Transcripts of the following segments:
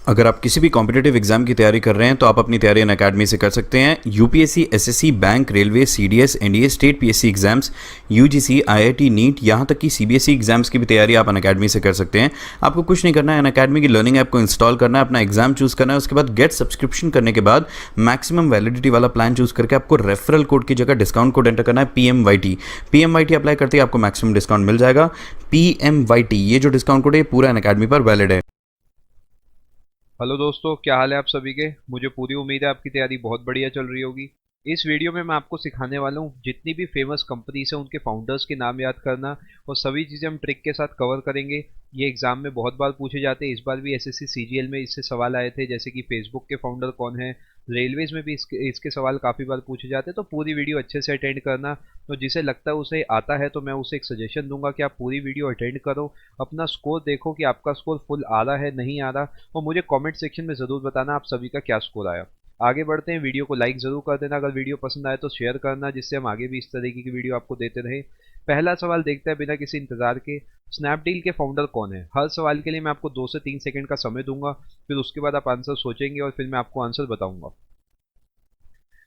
अगर आप किसी भी कॉम्पिटिटिव एग्जाम की तैयारी कर रहे हैं तो आप अपनी तैयारी अनअकैडमी से कर सकते हैं। UPSC, SSC, bank, railway, CDS, NDA, state PSC exams, UGC, IIT, NEET, यहाँ तक कि सीबीएसई एग्जाम्स की भी तैयारी आप अनअकैडमी से कर सकते हैं। आपको कुछ नहीं करना है, अनअकैडमी की लर्निंग ऐप को इंस्टॉल करना है, अपना एग्जाम चूज करना है, उसके बाद गेट सब्सक्रिप्शन करने के बाद मैक्सिमम वैलिडिटी वाला प्लान चूज करके आपको रेफरल कोड की जगह डिस्काउंट कोड एंटर करना है PMYT। PMYT अप्लाई करते ही आपको मैक्सिमम डिस्काउंट मिल जाएगा। PMYT ये जो डिस्काउंट कोड है पूरा अनअकैडमी पर वैलिड है। हेलो दोस्तों, क्या हाल है आप सभी के। मुझे पूरी उम्मीद है आपकी तैयारी बहुत बढ़िया चल रही होगी। इस वीडियो में मैं आपको सिखाने वाला हूँ जितनी भी फेमस कंपनीज हैं उनके फाउंडर्स के नाम याद करना, और सभी चीज़ें हम ट्रिक के साथ कवर करेंगे। ये एग्जाम में बहुत बार पूछे जाते हैं, इस बार भी एसएससी सीजीएल में इससे सवाल आए थे, जैसे कि फेसबुक के फाउंडर कौन है। रेलवेज में भी इसके सवाल काफ़ी बार पूछे जाते हैं, तो पूरी वीडियो अच्छे से अटेंड करना। तो जिसे लगता है उसे आता है तो मैं उसे एक सजेशन दूंगा कि आप पूरी वीडियो अटेंड करो, अपना स्कोर देखो कि आपका स्कोर फुल आ रहा है नहीं आ रहा, और मुझे कमेंट सेक्शन में ज़रूर बताना आप सभी का क्या स्कोर आया। आगे बढ़ते हैं, वीडियो को लाइक ज़रूर कर देना, अगर वीडियो पसंद आए तो शेयर करना, जिससे हम आगे भी इस तरीके की वीडियो आपको देते रहें। पहला सवाल देखते हैं बिना किसी इंतजार के। स्नैपडील के फाउंडर कौन है। हर सवाल के लिए मैं आपको 2 से 3 सेकंड का समय दूंगा, फिर उसके बाद आप आंसर सोचेंगे और फिर मैं आपको आंसर बताऊंगा।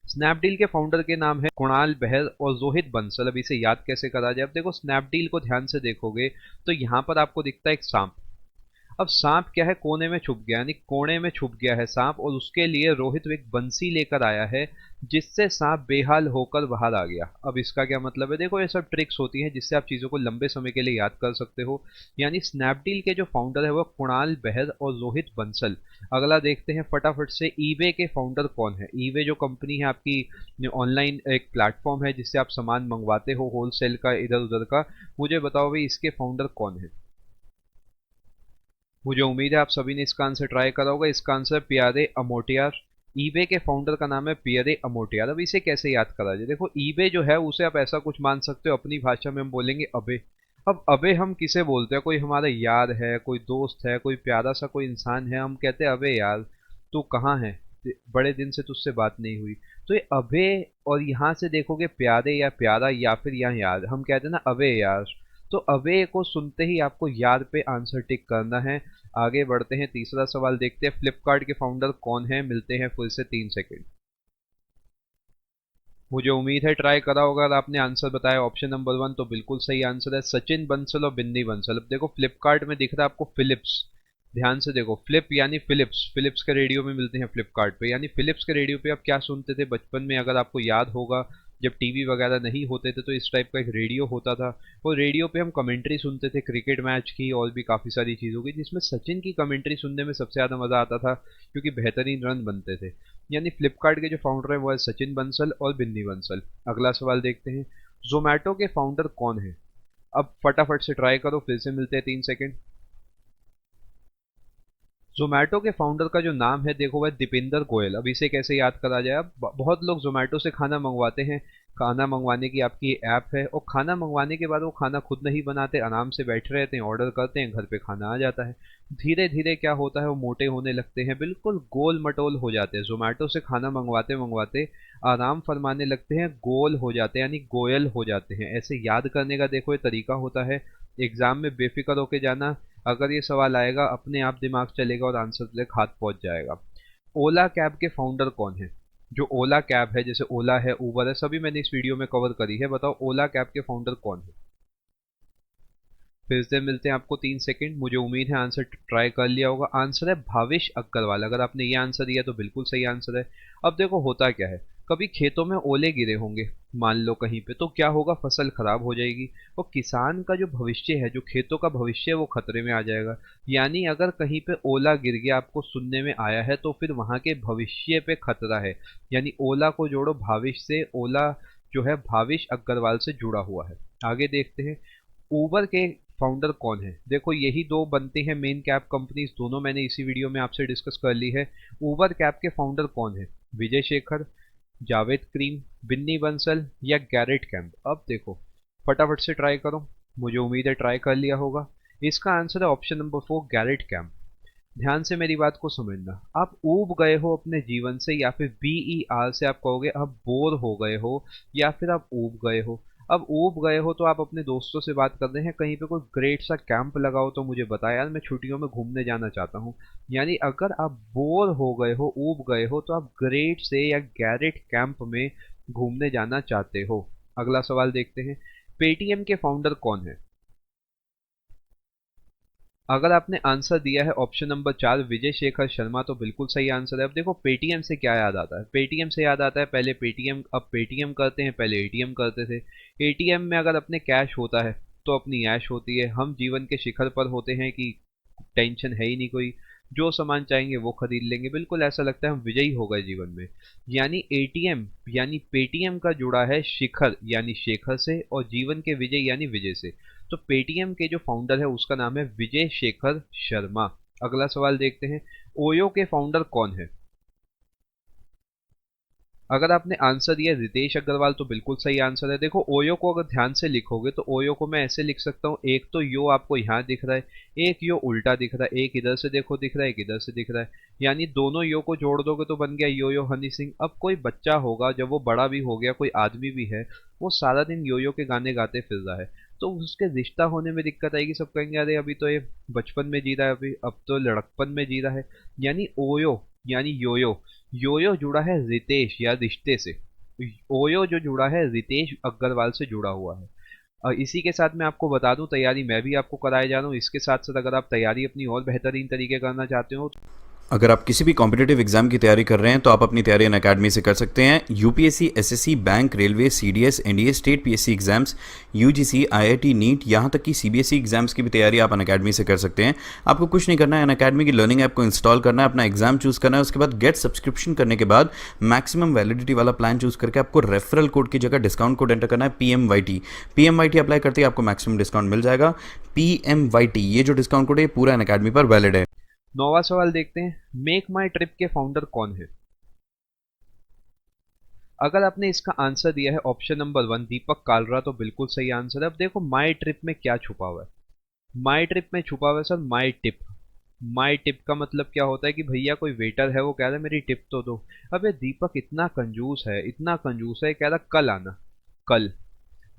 स्नैपडील के फाउंडर के नाम है कुणाल बहल और रोहित बंसल। अब इसे याद कैसे करा जाए। अब देखो, स्नैपडील को ध्यान से देखोगे तो यहाँ पर आपको दिखता है एक सांप। अब सांप क्या है, कोने में छुप गया, यानी कोने में छुप गया है सांप, और उसके लिए रोहित एक बंसी लेकर आया है, जिससे सांप बेहाल होकर बाहर आ गया। अब इसका क्या मतलब है, देखो ये सब ट्रिक्स होती हैं जिससे आप चीज़ों को लंबे समय के लिए याद कर सकते हो। यानी स्नैपडील के जो फाउंडर है वो कुणाल बहल और रोहित बंसल। अगला देखते हैं फटाफट से, ईबे के फाउंडर कौन है। ईबे जो कंपनी है आपकी ऑनलाइन एक प्लेटफॉर्म है जिससे आप सामान मंगवाते हो होलसेल का, इधर उधर का। मुझे बताओ भाई इसके फाउंडर कौन है। मुझे उम्मीद है आप सभी ने इसका आंसर ट्राई करा होगा। इसका आंसर पियरे अमोटियार। ईबे के फाउंडर का नाम है पियरे अमोटियार। अब इसे कैसे याद करा जाए, देखो ईबे जो है उसे आप ऐसा कुछ मान सकते हो, अपनी भाषा में हम बोलेंगे अबे। अब अबे हम किसे बोलते हैं, कोई हमारा यार है, कोई दोस्त है, कोई प्यारा सा कोई इंसान है, हम कहते हैं अबे यार तू कहाँ है, बड़े दिन से तुझसे बात नहीं हुई। तो ये अबे, और यहाँ से देखोगे प्यारे या प्यारा या फिर यहाँ यार, हम कहते हैं ना अबे यार। तो अबे को सुनते ही आपको यार पे आंसर टिक करना है। आगे बढ़ते हैं, तीसरा सवाल देखते हैं, फ्लिपकार्ट के फाउंडर कौन है। मिलते हैं फिर से 3 सेकंड। मुझे उम्मीद है ट्राई करा होगा। अगर आपने आंसर बताया ऑप्शन नंबर 1 तो बिल्कुल सही आंसर है, सचिन बंसल और बिन्नी बंसल। अब देखो फ्लिपकार्ट में दिख रहा है आपको फिलिप्स, ध्यान से देखो, फ्लिप यानी फिलिप्स, फिलिप्स के रेडियो में मिलते हैं फ्लिपकार्ट पे। यानी फिलिप्स के रेडियो पे आप क्या सुनते थे बचपन में, अगर आपको याद होगा, जब टीवी वगैरह नहीं होते थे तो इस टाइप का एक रेडियो होता था। और रेडियो पे हम कमेंट्री सुनते थे क्रिकेट मैच की और भी काफ़ी सारी चीज़ों की, जिसमें सचिन की कमेंट्री सुनने में सबसे ज़्यादा मज़ा आता था, क्योंकि बेहतरीन रन बनते थे। यानी फ्लिपकार्ट के जो फाउंडर है वो है सचिन बंसल और बिन्नी बंसल। अगला सवाल देखते हैं, जोमेटो के फाउंडर कौन है। अब फटाफट से ट्राई करो, फिर से मिलते हैं 3 सेकंड। जोमेटो के फाउंडर का जो नाम है देखो वह दीपेंद्र गोयल। अब इसे कैसे याद करा जाए। अब बहुत लोग जोमेटो से खाना मंगवाते हैं, खाना मंगवाने की आपकी ऐप है, और खाना मंगवाने के बाद वो खाना खुद नहीं बनाते, आराम से बैठे रहते हैं, ऑर्डर करते हैं, घर पे खाना आ जाता है। धीरे धीरे क्या होता है, वो मोटे होने लगते हैं, बिल्कुल गोल मटोल हो जाते हैं। जोमेटो से खाना मंगवाते मंगवाते आराम फरमाने लगते हैं, गोल हो जाते हैं, यानी गोयल हो जाते हैं। ऐसे याद करने का देखो ये तरीका होता है। एग्जाम में बेफिक्र होके जाना, अगर ये सवाल आएगा अपने आप दिमाग चलेगा और आंसर तक हाथ पहुंच जाएगा। ओला कैब के फाउंडर कौन है। जो ओला कैब है, जैसे ओला है, उबर है, सभी मैंने इस वीडियो में कवर करी है। बताओ ओला कैब के फाउंडर कौन है। फिर से मिलते हैं आपको 3 सेकंड। मुझे उम्मीद है आंसर ट्राई कर लिया होगा। आंसर है भावेश अग्रवाल। अगर आपने ये आंसर दिया तो बिल्कुल सही आंसर है। अब देखो होता क्या है, कभी खेतों में ओले गिरे होंगे, मान लो कहीं पे, तो क्या होगा, फसल खराब हो जाएगी, और किसान का जो भविष्य है, जो खेतों का भविष्य है, वो खतरे में आ जाएगा। यानी अगर कहीं पे ओला गिर गया, आपको सुनने में आया है, तो फिर वहां के भविष्य पे खतरा है। यानी ओला को जोड़ो भाविश से, ओला जो है भाविश अग्रवाल से जुड़ा हुआ है। आगे देखते हैं, उबर के फाउंडर कौन है। देखो यही दो बनते हैं मेन कैब कंपनीज, दोनों मैंने इसी वीडियो में आपसे डिस्कस कर ली है। उबर कैब के फाउंडर कौन है, विजय शेखर, जावेद करीम, बिन्नी बंसल या गैरेट कैम्प। अब देखो फटाफट से ट्राई करो, मुझे उम्मीद है ट्राई कर लिया होगा। इसका आंसर है ऑप्शन नंबर 4, गैरेट कैम्प। ध्यान से मेरी बात को समझना, आप ऊब गए हो अपने जीवन से, या फिर BER से आप कहोगे आप बोर हो गए हो, या फिर आप ऊब गए हो। अब ऊब गए हो तो आप अपने दोस्तों से बात कर रहे हैं, कहीं पे कोई ग्रेट सा कैंप लगा हो तो मुझे बताया यार, मैं छुट्टियों में घूमने जाना चाहता हूँ। यानी अगर आप बोर हो गए हो, ऊब गए हो, तो आप ग्रेट से या गैरेट कैंप में घूमने जाना चाहते हो। अगला सवाल देखते हैं, पेटीएम के फाउंडर कौन है? अगर आपने आंसर दिया है ऑप्शन नंबर 4 विजय शेखर शर्मा, तो बिल्कुल सही आंसर है। अब देखो पेटीएम से क्या याद आता है, पेटीएम से याद आता है पहले पेटीएम, अब पेटीएम करते हैं, पहले एटीएम करते थे। एटीएम में अगर अपने कैश होता है तो अपनी ऐश होती है, हम जीवन के शिखर पर होते हैं कि टेंशन है ही नहीं कोई, जो सामान चाहेंगे वो खरीद लेंगे, बिल्कुल ऐसा लगता है हम विजयी हो गए जीवन में। यानी एटीएम यानी पेटीएम का जुड़ा है शिखर यानी शेखर से, और जीवन के विजय यानी विजय से। तो पेटीएम के जो फाउंडर है उसका नाम है विजय शेखर शर्मा। अगला सवाल देखते हैं, ओयो के फाउंडर कौन है? अगर आपने आंसर दिया रितेश अग्रवाल तो बिल्कुल सही आंसर है। देखो ओयो को अगर ध्यान से लिखोगे तो ओयो को मैं ऐसे लिख सकता हूँ, एक तो यो आपको यहाँ दिख रहा है, एक यो उल्टा दिख रहा है, एक इधर से देखो दिख रहा है, एक इधर से दिख रहा है, यानी दोनों यो को जोड़ दोगे तो बन गया यो यो हनी सिंह। अब कोई बच्चा होगा, जब वो बड़ा भी हो गया, कोई आदमी भी है, वो सारा दिन यो यो के गाने गाते फिर रहा है, तो उसके रिश्ता होने में दिक्कत आएगी। सब कहेंगे अरे अभी तो ये बचपन में जी रहा है, अभी अब तो लड़कपन में जी रहा है। यानी ओयो यानी योयो, योयो जुड़ा है रितेश या रिश्ते से, ओयो जो जुड़ा है रितेश अग्रवाल से जुड़ा हुआ है। इसी के साथ मैं आपको बता दूं, तैयारी मैं भी आपको कराए जा रहा हूँ। इसके साथ साथ अगर आप तैयारी अपनी और बेहतरीन तरीके करना चाहते हो, अगर आप किसी भी कॉम्पिटिटिव एग्जाम की तैयारी कर रहे हैं तो आप अपनी तैयारी अनअकैडमी से कर सकते हैं। UPSC, SSC, bank, railway, CDS, NDA, state PSC exams, UGC, IIT, NEET, यहाँ तक कि सीबीएसई एग्जाम्स की भी तैयारी आप अनअकैडमी से कर सकते हैं। आपको कुछ नहीं करना है, अनअकैडमी की लर्निंग ऐप को इंस्टॉल करना है, अपना एग्जाम चूज करना है, उसके बाद गेट सब्सक्रिप्शन करने के बाद मैक्सिमम वैलिडिटी वाला प्लान चूज करके आपको रेफरल कोड की जगह डिस्काउंट कोड एंटर करना है PMYT। PMYT अप्लाई करते ही आपको मैक्सिमम डिस्काउंट मिल जाएगा। PMYT ये जो डिस्काउंट कोड है पूरा अनअकैडमी पर वैलिड है। 9वां सवाल देखते हैं, मेक माई ट्रिप के फाउंडर कौन है? अगर आपने इसका आंसर दिया है ऑप्शन नंबर 1 दीपक कालरा, तो बिल्कुल सही आंसर है। अब देखो माई ट्रिप में क्या छुपा हुआ है, माई ट्रिप में छुपा हुआ है sir my tip. My tip का मतलब क्या होता है कि भैया कोई वेटर है, वो कह रहा है मेरी टिप तो दो। अब ये दीपक इतना कंजूस है, इतना कंजूस है, कह रहा कल आना, कल,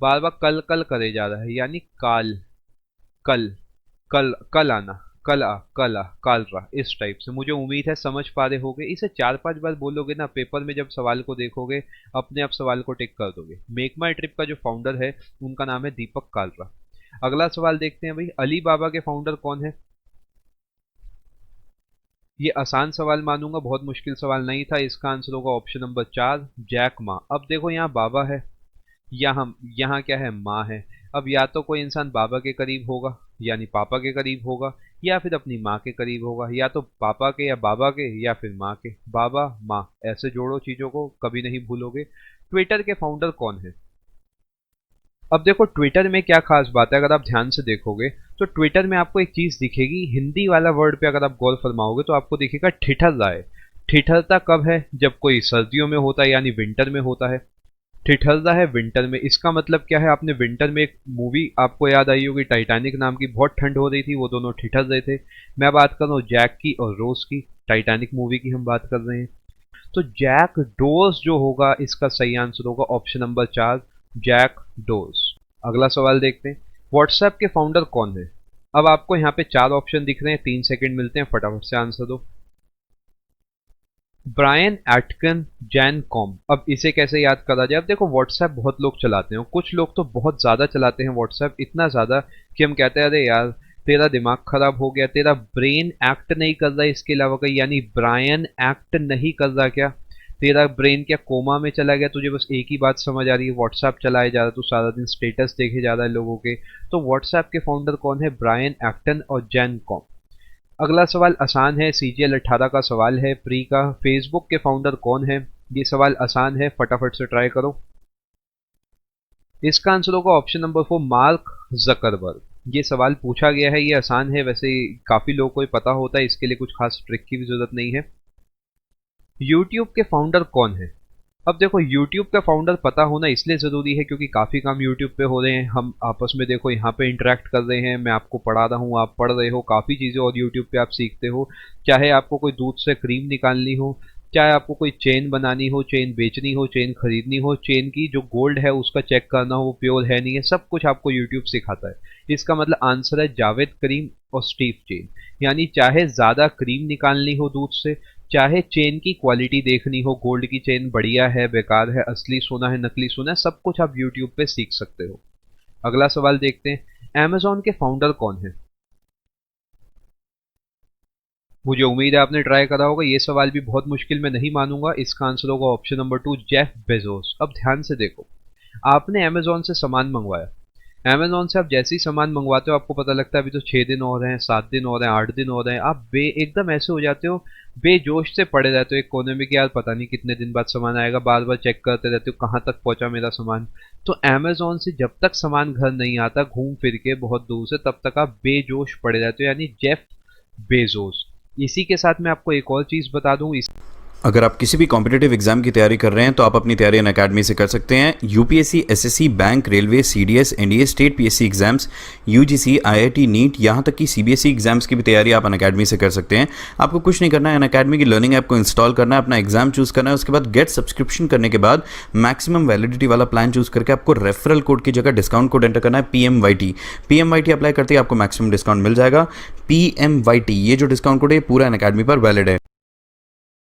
बार बार कल कल करे जा रहा है, यानी काल, कल, कल कल आना, कल आ काल रहा, इस टाइप से। मुझे उम्मीद है समझ पा रहे होगे, इसे 4-5 बार बोलोगे ना, पेपर में जब सवाल को देखोगे अपने आप सवाल को टिक कर दोगे। मेक माई ट्रिप का जो फाउंडर है उनका नाम है दीपक कालरा। अगला सवाल देखते हैं भाई, अली बाबा के फाउंडर कौन है? ये आसान सवाल मानूंगा, बहुत मुश्किल सवाल नहीं था। इसका आंसर होगा ऑप्शन नंबर 4 जैक मा। अब देखो यहाँ बाबा है, यहाँ क्या है, माँ है। अब या तो कोई इंसान बाबा के करीब होगा यानी पापा के करीब होगा, या फिर अपनी माँ के करीब होगा, या तो पापा के या बाबा के या फिर माँ के, बाबा माँ ऐसे जोड़ो चीजों को, कभी नहीं भूलोगे। ट्विटर के फाउंडर कौन है? अब देखो ट्विटर में क्या खास बात है, अगर आप ध्यान से देखोगे तो ट्विटर में आपको एक चीज दिखेगी, हिंदी वाला वर्ड पे अगर आप गौर फरमाओगे तो आपको दिखेगा ठिठर रहा है। ठिठरता कब है? जब कोई सर्दियों में होता है यानी विंटर में होता है। ठिठर रहा है विंटर में, इसका मतलब क्या है? आपने विंटर में एक मूवी आपको याद आई होगी टाइटैनिक नाम की, बहुत ठंड हो रही थी, वो दोनों ठिठर रहे थे। मैं बात कर रहा हूँ जैक की और रोज की, टाइटैनिक मूवी की हम बात कर रहे हैं। तो जैक डोर्स जो होगा, इसका सही आंसर होगा ऑप्शन नंबर 4 जैक डोर्स। अगला सवाल देखते हैं, व्हाट्सएप के फाउंडर कौन है? अब आपको यहाँ पे 4 ऑप्शन दिख रहे हैं, 3 सेकंड मिलते हैं, फटाफट से आंसर दो। ब्रायन एटकन, जैन कॉम। अब इसे कैसे याद करा जाए? अब देखो व्हाट्सएप बहुत लोग चलाते हैं, कुछ लोग तो बहुत ज्यादा चलाते हैं व्हाट्सएप, इतना ज्यादा कि हम कहते हैं अरे यार तेरा दिमाग खराब हो गया, तेरा ब्रेन एक्ट नहीं कर रहा इसके अलावा कहीं, यानी ब्रायन एक्ट नहीं कर रहा क्या? तेरा ब्रेन क्या कोमा में चला गया? तुझे बस एक ही बात समझ आ रही है, व्हाट्सएप चलाया जा रहा है, तू सारा दिन स्टेटस देखे जा रहा है लोगों के। तो व्हाट्सएप के फाउंडर कौन है? ब्रायन एक्टन और जैन कॉम। अगला सवाल आसान है, CGL 18 का सवाल है प्री का। फेसबुक के फाउंडर कौन है? ये सवाल आसान है, फटाफट से ट्राई करो। इसका आंसर होगा ऑप्शन नंबर 4 मार्क जकरबर्ग। ये सवाल पूछा गया है, ये आसान है, वैसे काफी लोगों को पता होता है, इसके लिए कुछ खास ट्रिक की भी जरूरत नहीं है। यूट्यूब के फाउंडर कौन है? अब देखो यूट्यूब का फाउंडर पता होना इसलिए ज़रूरी है क्योंकि काफ़ी काम यूट्यूब पे हो रहे हैं, हम आपस में देखो यहाँ पे इंटरेक्ट कर रहे हैं, मैं आपको पढ़ा रहा हूँ, आप पढ़ रहे हो, काफ़ी चीज़ें और यूट्यूब पे आप सीखते हो। चाहे आपको कोई दूध से क्रीम निकालनी हो, चाहे आपको कोई चेन बनानी हो, चेन बेचनी हो, चेन खरीदनी हो, चेन की जो गोल्ड है उसका चेक करना हो वो प्योर है नहीं है, सब कुछ आपको यूट्यूब सिखाता है। इसका मतलब आंसर है जावेद करीम और स्टीव चेन। यानी चाहे ज्यादा क्रीम निकालनी हो दूध से, चाहे चेन की क्वालिटी देखनी हो, गोल्ड की चेन बढ़िया है, बेकार है, असली सोना है, नकली सोना है, सब कुछ आप यूट्यूब पे सीख सकते हो। अगला सवाल देखते हैं, अमेजोन के फाउंडर कौन है? मुझे उम्मीद है आपने ट्राई करा होगा। ये सवाल भी बहुत मुश्किल मैं नहीं मानूंगा। इसका आंसर होगा ऑप्शन नंबर 2, जेफ बेजोस। अब ध्यान से देखो, आपने अमेजोन से सामान मंगवाया। अमेजोन से आप जैसे ही सामान मंगवाते हो आपको पता लगता है अभी तो 6 दिन और हैं, 7 दिन और हैं, 8 दिन और हैं। आप एकदम ऐसे हो जाते हो, बेजोश से पड़े रहते हो एक कोने में कि यार पता नहीं कितने दिन बाद सामान आएगा, बार बार चेक करते रहते हो कहाँ तक पहुंचा मेरा सामान। तो अमेजोन से जब तक सामान घर नहीं आता घूम फिर के बहुत दूर से, तब तक आप बेजोश पड़े रहते हो, यानी जेफ बेजोस। इसी के साथ मैं आपको एक और चीज बता दूं। अगर आप किसी भी कॉम्पिटिटिव एग्जाम की तैयारी कर रहे हैं तो आप अपनी तैयारी अनअकैडमी से कर सकते हैं। UPSC, SSC, bank, railway, CDS, NDA, state PSC exams, UGC, IIT, NEET, यहाँ तक कि सीबीएसई एग्जाम्स की भी तैयारी आप अनअकैडमी से कर सकते हैं। आपको कुछ नहीं करना है, अनअकैडमी की लर्निंग ऐप को इंस्टॉल करना है, अपना एग्जाम चूज करना है, उसके बाद गेट सब्सक्रिप्शन करने के बाद मैक्सिमम वैलिडिटी वाला प्लान चूज करके आपको रेफरल कोड की जगह डिस्काउंट कोड एंटर करना है, PMYT। PMYT अप्लाई करते ही आपको मैक्सिमम डिस्काउंट मिल जाएगा। PMYT ये जो डिस्काउंट कोड है पूरा अनअकैडमी पर वैलिड है।